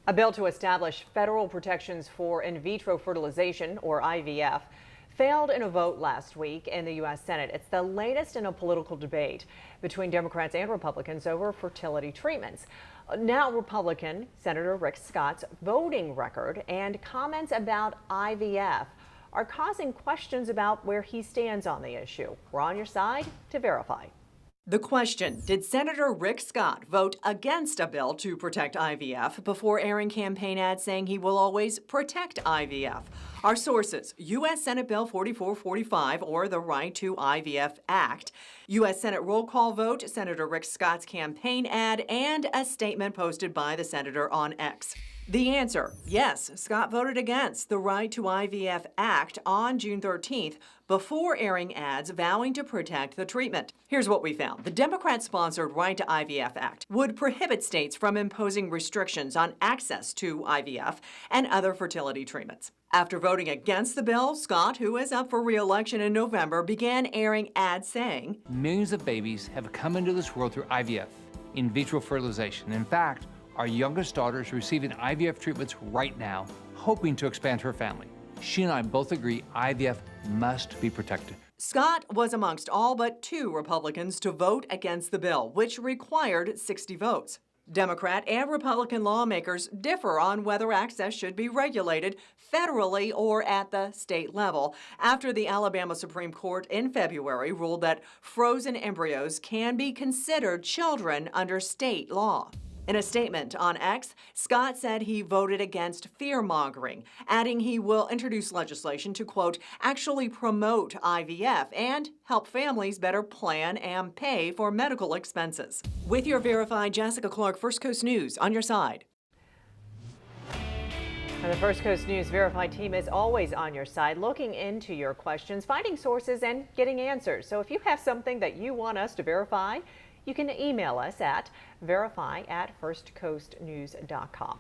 A bill to establish federal protections for in vitro fertilization, or IVF, failed in a vote last week in the U.S. Senate. It's the latest in a political debate between Democrats and Republicans over fertility treatments. Now, Republican Senator Rick Scott's voting record and comments about IVF are causing questions about where he stands on the issue. We're on your side to verify. The question, did Senator Rick Scott vote against a bill to protect IVF before airing campaign ads saying he will always protect IVF? Our sources, U.S. Senate Bill 4445, or the Right to IVF Act, U.S. Senate roll call vote, Senator Rick Scott's campaign ad, and a statement posted by the senator on X. The answer, yes, Scott voted against the Right to IVF Act on June 13th before airing ads vowing to protect the treatment. Here's what we found. The Democrat-sponsored Right to IVF Act would prohibit states from imposing restrictions on access to IVF and other fertility treatments. After voting against the bill, Scott, who is up for re-election in November, began airing ads saying, "Millions of babies have come into this world through IVF, in vitro fertilization. In fact, our youngest daughter is receiving IVF treatments right now, hoping to expand her family. She and I both agree IVF must be protected." Scott was amongst all but 2 Republicans to vote against the bill, which required 60 votes. Democrat and Republican lawmakers differ on whether access should be regulated federally or at the state level after the Alabama Supreme Court in February ruled that frozen embryos can be considered children under state law. In a statement on X, Scott said he voted against fear-mongering, adding he will introduce legislation to, quote, actually promote IVF and help families better plan and pay for medical expenses. With your verified Jessica Clark, First Coast News, on your side. And the First Coast News Verified team is always on your side, looking into your questions, finding sources, and getting answers. So if you have something that you want us to verify, you can email us at verify@firstcoastnews.com.